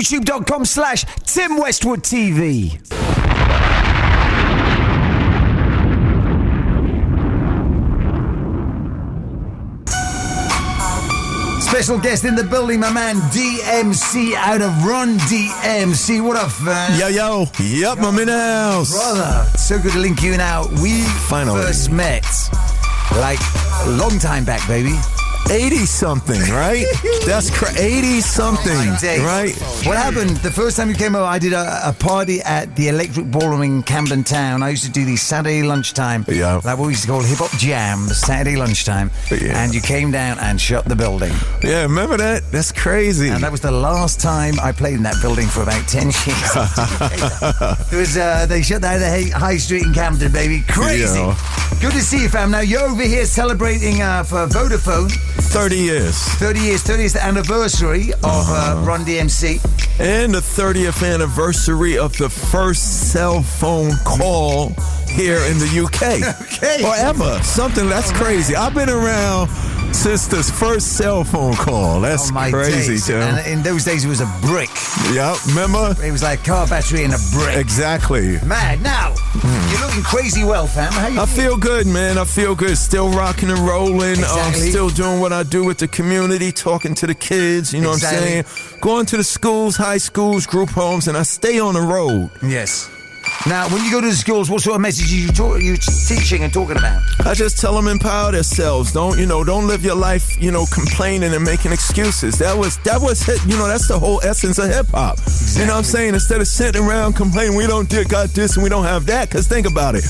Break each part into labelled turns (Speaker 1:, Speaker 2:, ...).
Speaker 1: youtube.com/Tim Westwood TV. Special guest in the building, my man DMC out of Run DMC. What up, fan?
Speaker 2: Yo. Yep, I'm in the house.
Speaker 1: Brother, so good to link you now. We first met like a long time back, baby.
Speaker 2: 80-something, right? That's 80-something, right?
Speaker 1: What happened? The first time you came over, I did a party at the Electric Ballroom in Camden Town. I used to do these Saturday lunchtime.
Speaker 2: Yeah.
Speaker 1: Like what we used to call hip-hop jam, the Saturday lunchtime. Yeah. And you came down and shut the building.
Speaker 2: Yeah, remember that? That's crazy.
Speaker 1: And that was the last time I played in that building for about 10 years. It was, they shut down the High Street in Camden, baby. Crazy. Yeah. Good to see you, fam. Now, you're over here celebrating for Vodafone.
Speaker 2: 30 years.
Speaker 1: 30th anniversary of Run DMC.
Speaker 2: And the 30th anniversary of the first cell phone call here in the UK.
Speaker 1: Okay.
Speaker 2: Or ever. Something that's crazy. I've been around since the first cell phone call. That's crazy, Tim.
Speaker 1: And in those days, it was a brick.
Speaker 2: Yep, remember?
Speaker 1: It was like car battery and a brick.
Speaker 2: Exactly.
Speaker 1: Man, now, you're looking crazy well, fam. How you
Speaker 2: I feel good, man. I feel good. Still rocking and rolling.
Speaker 1: Exactly.
Speaker 2: Still doing what I do with the community, talking to the kids, you know what I'm saying? Going to the schools, high schools, group homes, and I stay on the road.
Speaker 1: Yes. Now, when you go to the schools, what sort of message are you teaching and talking about?
Speaker 2: I just tell them empower themselves. Don't live your life, complaining and making excuses. That was that's the whole essence of hip hop. Exactly. You know what I'm saying? Instead of sitting around complaining, we don't got this and we don't have that. Because think about it.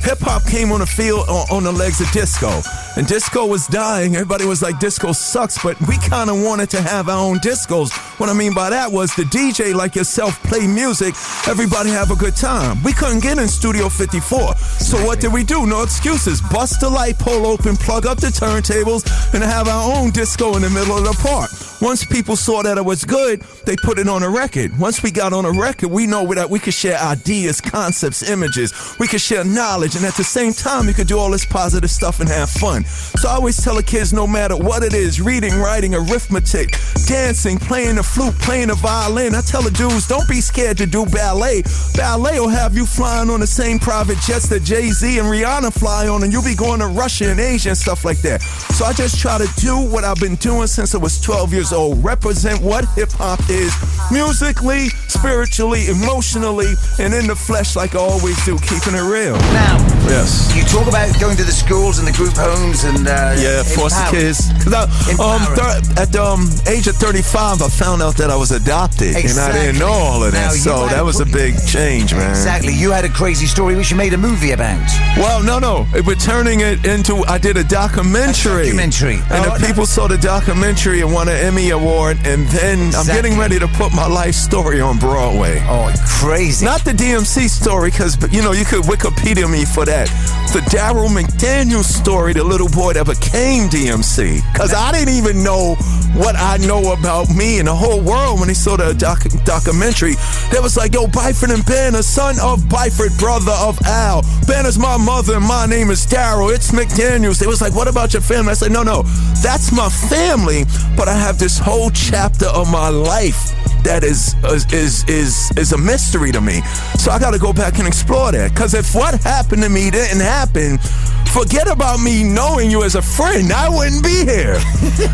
Speaker 2: Hip hop came on the field on the legs of disco. And disco was dying. Everybody was like, disco sucks. But we kind of wanted to have our own discos. What I mean by that was the DJ like yourself play music. Everybody have a good time. We couldn't get in Studio 54. So what did we do? No excuses. Bust the light pole open, plug up the turntables, and have our own disco in the middle of the park. Once people saw that it was good, they put it on a record. Once we got on a record, we know that we could share ideas, concepts, images. We could share knowledge. And at the same time, you could do all this positive stuff and have fun. So I always tell the kids, no matter what it is, reading, writing, arithmetic, dancing, playing the flute, playing the violin. I tell the dudes, don't be scared to do ballet. Ballet will have you flying on the same private jets that Jay-Z and Rihanna fly on, and you'll be going to Russia and Asia and stuff like that. So I just try to do what I've been doing since I was 12 years old. Represent what hip-hop is musically, spiritually, emotionally, and in the flesh like I always do, keeping it real.
Speaker 1: Now,
Speaker 2: yes.
Speaker 1: You talk about going to the schools and the group homes and
Speaker 2: foster kids. At the age of 35, I found out that I was adopted, and I didn't know all of that. So that was a big change, man.
Speaker 1: Exactly. You had a crazy story which you made a movie about.
Speaker 2: Well, no. We're turning it into. I did a documentary. And the people saw the documentary and won an Emmy Award, and then I'm getting ready to put my life story on Broadway.
Speaker 1: Oh, crazy.
Speaker 2: Not the DMC story, because, you could Wikipedia me for that. The Daryl McDaniel story, the little boy that became DMC. Because I didn't even know what I know about me and the whole world when they saw the documentary. They was like, yo, Byford and Ben, a son of Byford, brother of Al. Ben is my mother and my name is Daryl. It's McDaniels. They was like, what about your family? I said, no, that's my family, but I have this whole chapter of my life that is a mystery to me. So I got to go back and explore that. Because if what happened to me didn't happen, forget about me knowing you as a friend. I wouldn't be here.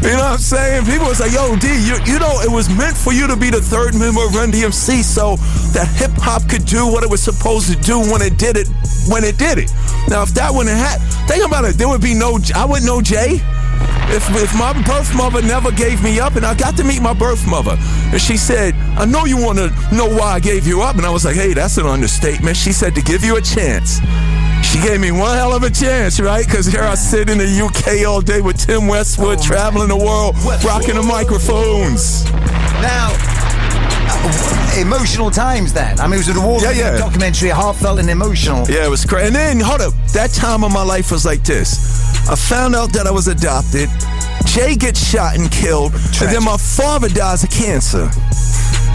Speaker 2: You know what I'm saying? People was like, yo, D, it was meant for you to be the third member of Run DMC so that hip-hop could do what it was supposed to do when it did it. Now, if that wouldn't happen, think about it. I wouldn't know Jay. If my birth mother never gave me up, and I got to meet my birth mother, and she said, I know you want to know why I gave you up, and I was like, hey, that's an understatement. She said, to give you a chance. She gave me one hell of a chance, right? Because here I sit in the UK all day with Tim Westwood, traveling the world, rocking the microphones.
Speaker 1: Now, emotional times then. I mean, it was an award-winning documentary, heartfelt and emotional.
Speaker 2: Yeah, it was crazy. And then, hold up, that time of my life was like this. I found out that I was adopted. Jay gets shot and killed. Tragic. And then my father dies of cancer.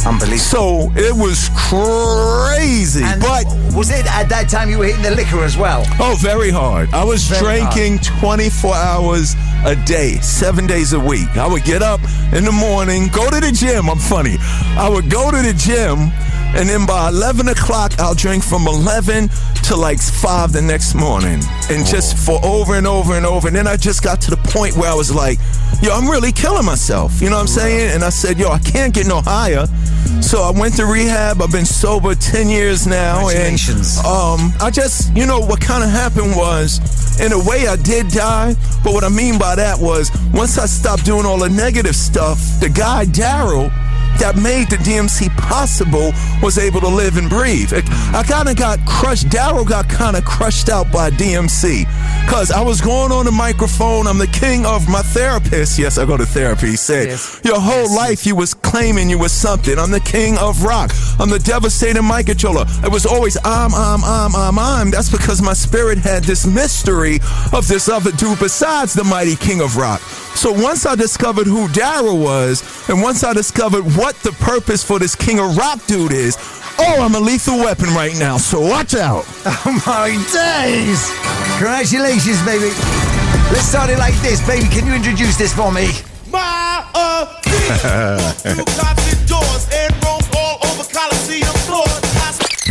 Speaker 1: Unbelievable.
Speaker 2: So it was crazy. But
Speaker 1: was it at that time you were hitting the liquor as well?
Speaker 2: Oh, very hard. I was drinking 24 hours a day, 7 days a week. I would get up in the morning, go to the gym. I'm funny. I would go to the gym, and then by 11 o'clock, I'll drink from 11 to like 5 the next morning. And just for over and over and over. And then I just got to the point where I was like, yo, I'm really killing myself. You know what I'm saying? And I said, yo, I can't get no higher. So I went to rehab. I've been sober 10 years now.
Speaker 1: Congratulations.
Speaker 2: And I just, you know, what kind of happened was, in a way I did die. But what I mean by that was, once I stopped doing all the negative stuff, the guy, Daryl, that made the DMC possible was able to live and breathe. I kind of got crushed. Daryl got kind of crushed out by DMC because I was going on the microphone. I'm the king of my therapist. Yes, I go to therapy. He said, your whole life you was claiming you was something. I'm the king of rock. I'm the devastating mic controller. It was always I'm. That's because my spirit had this mystery of this other dude besides the mighty king of rock. So once I discovered who Daryl was, and once I discovered what the purpose for this king of rock dude is, I'm a lethal weapon right now, so watch out.
Speaker 1: Oh my days! Congratulations, baby. Let's start it like this, baby. Can you introduce this for me?
Speaker 3: My two closet doors and roam all over Coliseum floors.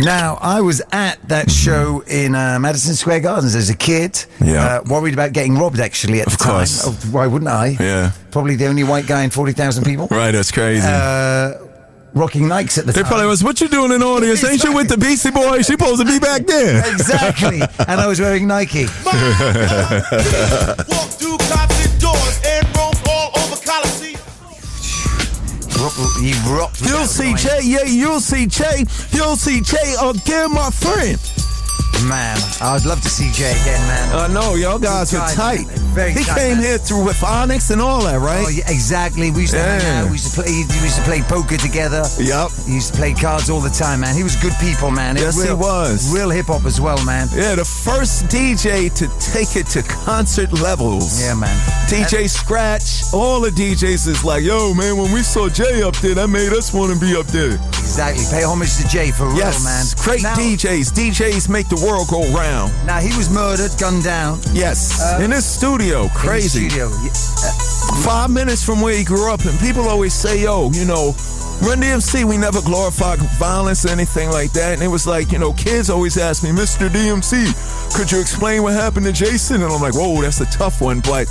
Speaker 1: Now, I was at that show in Madison Square Gardens as a kid.
Speaker 2: Yeah.
Speaker 1: Worried about getting robbed, actually, at the time.
Speaker 2: Course.
Speaker 1: Oh, why wouldn't I?
Speaker 2: Yeah.
Speaker 1: Probably the only white guy in 40,000 people.
Speaker 2: Right, that's crazy.
Speaker 1: Rocking Nikes at the
Speaker 2: They
Speaker 1: time.
Speaker 2: probably was, what you doing in the audience? Ain't you with the Beastie Boys? She supposed to be back there.
Speaker 1: Exactly. And I was wearing Nike.
Speaker 3: Walk through closet doors and roam all over Coliseum.
Speaker 1: You rocked.
Speaker 2: You'll see Jay, you'll see Jay again, my friend.
Speaker 1: Man, I'd love to see Jay again, man.
Speaker 2: I know, y'all guys are tight.
Speaker 1: Very
Speaker 2: he
Speaker 1: tight,
Speaker 2: came
Speaker 1: man.
Speaker 2: here through with Onyx and all that, right?
Speaker 1: Oh, yeah, exactly. We used to hang out. We used to play poker together.
Speaker 2: Yep.
Speaker 1: We used to play cards all the time, man. He was good people, man.
Speaker 2: Yes, he was.
Speaker 1: Real hip-hop as well, man.
Speaker 2: Yeah, the first DJ to take it to concert levels.
Speaker 1: Yeah, man.
Speaker 2: DJ Scratch, all the DJs is like, yo, man, when we saw Jay up there, that made us want to be up there.
Speaker 1: Exactly. Pay homage to Jay for real, man.
Speaker 2: Great
Speaker 1: Now,
Speaker 2: DJs make the world go round.
Speaker 1: Now, he was murdered, gunned down.
Speaker 2: Yes, in his studio, crazy.
Speaker 1: In his studio.
Speaker 2: 5 minutes from where he grew up, and people always say, yo, you know, Run DMC, we never glorified violence or anything like that. And it was like, you know, kids always ask me, Mr. DMC, could you explain what happened to Jason? And I'm like, whoa, that's a tough one. But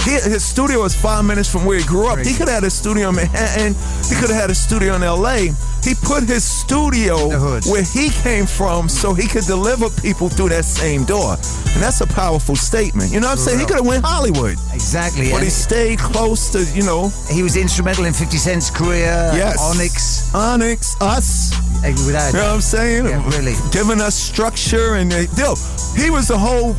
Speaker 2: his studio is 5 minutes from where he grew up. He could have had a studio in Manhattan. He could have had a studio in L.A. He put his studio where he came from so he could deliver people through that same door. And that's a powerful statement. You know what I'm saying? He could have went Hollywood.
Speaker 1: Exactly.
Speaker 2: But he stayed close to, you know.
Speaker 1: He was instrumental in 50 Cent's career.
Speaker 2: Yes. Onyx, us.
Speaker 1: Without
Speaker 2: you know what I'm saying?
Speaker 1: Yeah, really.
Speaker 2: Giving us structure and he was the whole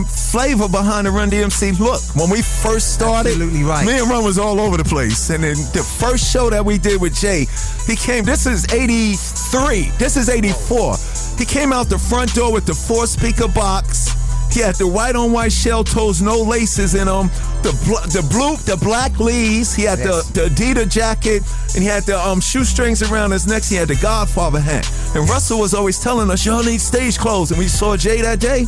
Speaker 2: flavor behind the Run DMC look. When we first started,
Speaker 1: absolutely right.
Speaker 2: Me and Run was all over the place. And then the first show that we did with Jay, he came, this is 83, this is 84. He came out the front door with the 4-speaker box. He had the white on white shell toes, no laces in them. The black leaves. He had the Adidas jacket, and he had the shoestrings around his neck. He had the Godfather hat. And Russell was always telling us, y'all need stage clothes. And we saw Jay that day.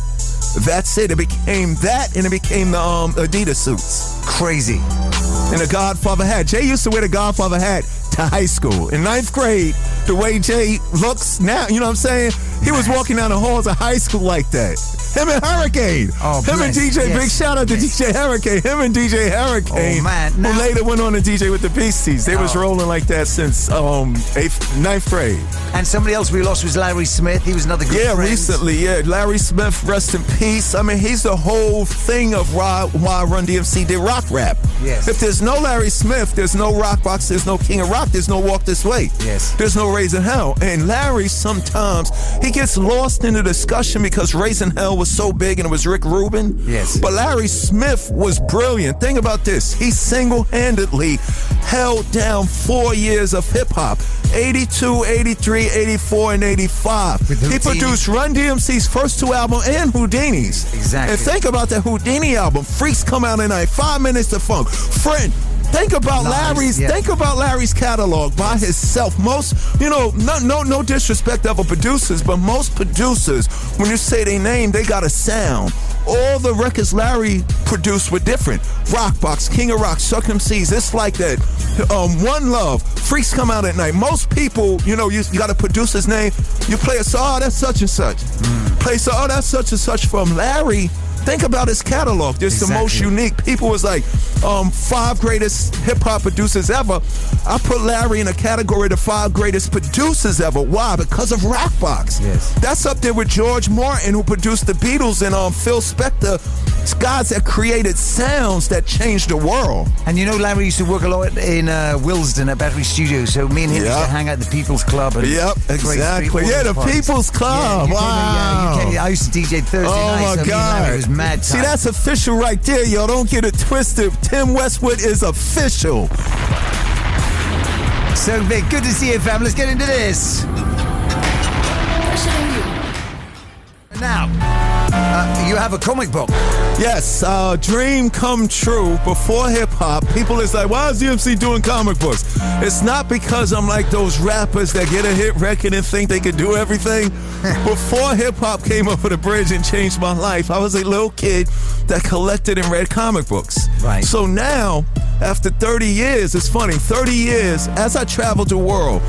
Speaker 2: That's it. It became that, and it became the Adidas suits.
Speaker 1: Crazy.
Speaker 2: And the Godfather hat. Jay used to wear the Godfather hat to high school. In 9th grade, the way Jay looks now, you know what I'm saying? He was walking down the halls of high school like that. Him and Hurricane. Him and DJ, big shout out to DJ Hurricane. Him and DJ Hurricane.
Speaker 1: Oh, man.
Speaker 2: Who later went on to DJ with the Beasties. They was rolling like that since 9th grade.
Speaker 1: And somebody else we lost was Larry Smith. He was another good friend.
Speaker 2: Recently, Larry Smith, rest in peace. I mean, he's the whole thing of why Run DMC did rock rap.
Speaker 1: Yes.
Speaker 2: If there's no Larry Smith, there's no Rock Box, there's no King of Rock, there's no Walk This Way.
Speaker 1: Yes.
Speaker 2: There's no Raising Hell. And Larry, sometimes, he gets lost in the discussion because Raising Hell was so big and it was Rick Rubin.
Speaker 1: Yes.
Speaker 2: But Larry Smith was brilliant. Think about this. He single-handedly held down 4 years of hip-hop. 82, 83, 84, and 85. He produced Run DMC's first 2 albums and Houdini's.
Speaker 1: Exactly.
Speaker 2: And think about that Houdini album. Freaks Come Out at Night, 5 Minutes to Funk. Friend, Think about
Speaker 1: Lies,
Speaker 2: Larry's catalog by himself. Most, no disrespect of producers, but most producers, when you say their name, they got a sound. All the records Larry produced were different. Rockbox, King of Rock, Suck MCs. It's like that. One Love, Freaks Come Out at Night. Most people, you got a producer's name. You play a song, that's such and such. Play a song, that's such and such. From Larry, think about his catalog. Just the most unique. People was like, 5 greatest hip-hop producers ever. I put Larry in a category of the 5 greatest producers ever. Why? Because of Rockbox.
Speaker 1: Yes.
Speaker 2: That's up there with George Martin, who produced the Beatles, and Phil Spector. It's guys that created sounds that changed the world.
Speaker 1: And Larry used to work a lot in Willesden at Battery Studios, so me and him used to hang out at the People's Club. And
Speaker 2: exactly. Yeah, the People's Club. Wow.
Speaker 1: I used to DJ Thursday night.
Speaker 2: Oh, my God.
Speaker 1: It was mad time.
Speaker 2: See, that's official right there, yo. Don't get it twisted. Tim Westwood is official.
Speaker 1: So, Vic, good to see you, fam. Let's get into this. Now, you have a comic book.
Speaker 2: Yes, dream come true. Before hip-hop, people is like, why is DMC doing comic books? It's not because I'm like those rappers that get a hit record and think they can do everything. Before hip-hop came over the bridge and changed my life, I was a little kid that collected and read comic books.
Speaker 1: Right.
Speaker 2: So now, after 30 years, it's funny, 30 years, as I traveled the world,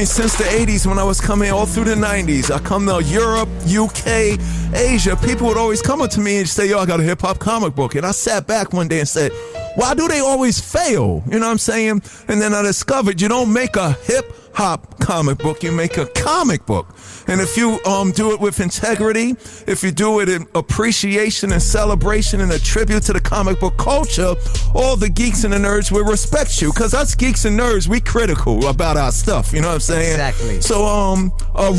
Speaker 2: since the 80s when I was coming all through the 90s, I come to Europe, UK, Asia, people would always come up to me and say, yo, I got a hip-hop comic book. And I sat back one day and said, why do they always fail? You know what I'm saying? And then I discovered you don't make a hip-hop comic book, you make a comic book. And if you do it with integrity, if you do it in appreciation and celebration and a tribute to the comic book culture, all the geeks and the nerds will respect you. Because us geeks and nerds, we critical about our stuff. You know what I'm saying?
Speaker 1: Exactly.
Speaker 2: So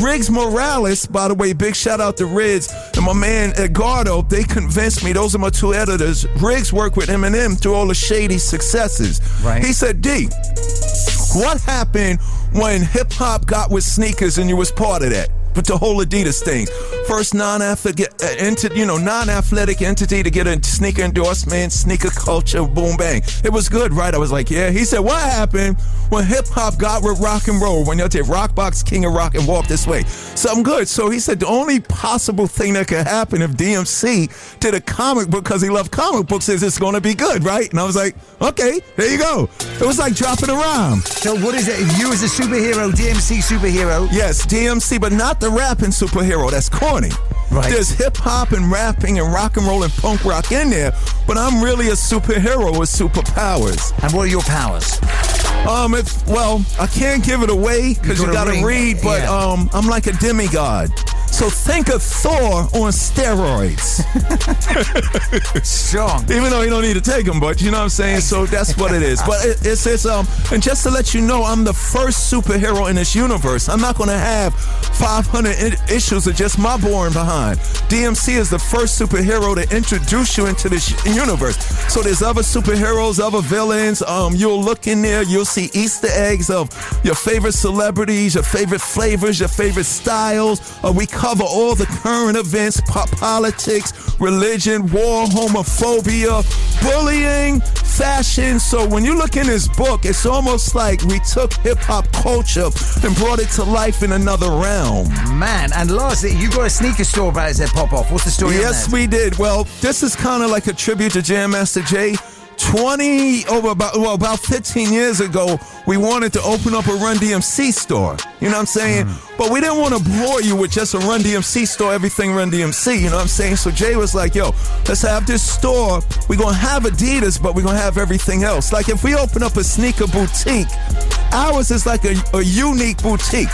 Speaker 2: Riggs Morales, by the way, big shout out to Riggs, and my man Edgardo, they convinced me. Those are my 2 editors. Riggs worked with Eminem through all the shady successes.
Speaker 1: Right.
Speaker 2: He said, D, what happened when hip-hop got with sneakers and you was part of that? But the whole Adidas thing. First non-athletic entity to get a sneaker endorsement, sneaker culture, boom, bang. It was good, right? I was like, yeah. He said, what happened when hip-hop got with rock and roll? When y'all take Rockbox, King of Rock, and Walk This Way? Something good. So he said the only possible thing that could happen if DMC did a comic book because he loved comic books is it's going to be good, right? And I was like, okay, there you go. It was like dropping a rhyme.
Speaker 1: So what is it? You as a superhero, DMC superhero?
Speaker 2: Yes, DMC, but not the rapping superhero. That's corny.
Speaker 1: Right.
Speaker 2: There's hip-hop and rapping and rock and roll and punk rock in there, but I'm really a superhero with superpowers.
Speaker 1: And what are your powers?
Speaker 2: I can't give it away because you gotta read, but I'm like a demigod. So think of Thor on steroids.
Speaker 1: Strong.
Speaker 2: Even though you don't need to take them, but you know what I'm saying? So that's what it is. But it's and just to let you know, I'm the first superhero in this universe. I'm not going to have 500 issues of just my boring behind. DMC is the first superhero to introduce you into this universe. So there's other superheroes, other villains. You'll look in there, you'll see Easter eggs of your favorite celebrities, your favorite flavors, your favorite styles. We cover all the current events, politics, religion, war, homophobia, bullying, fashion. So when you look in this book, it's almost like we took hip-hop culture and brought it to life in another realm.
Speaker 1: Man, and lastly, you got a sneaker store about as that pop off. What's the story on that?
Speaker 2: Yes, we did. Well, this is kind of like a tribute to Jam Master Jay. About 15 years ago, we wanted to open up a Run DMC store. You know what I'm saying? But we didn't want to bore you with just a Run DMC store, everything Run DMC. You know what I'm saying? So Jay was like, yo, let's have this store. We're going to have Adidas, but we're going to have everything else. Like if we open up a sneaker boutique, ours is like a unique boutique.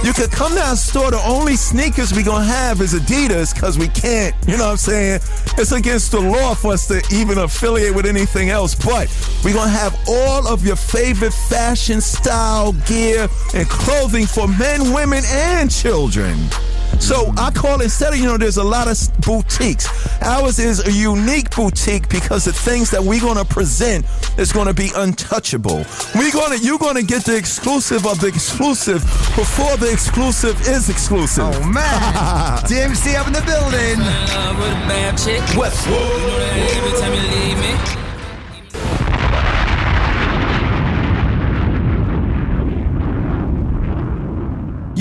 Speaker 2: You could come to our store, the only sneakers we going to have is Adidas because we can't, you know what I'm saying? It's against the law for us to even affiliate with anything else, but we're going to have all of your favorite fashion, style, gear, and clothing for men, women, and children. So I call instead of, there's a lot of boutiques. Ours is a unique boutique because the things that we're going to present is going to be untouchable. You're going to get the exclusive of the exclusive before the exclusive is exclusive.
Speaker 1: Oh, man. DMC up in the building.
Speaker 2: Westwood.
Speaker 4: Every time you leave me.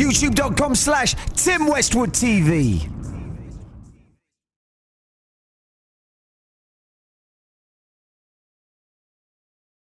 Speaker 1: youtube.com/Tim Westwood TV.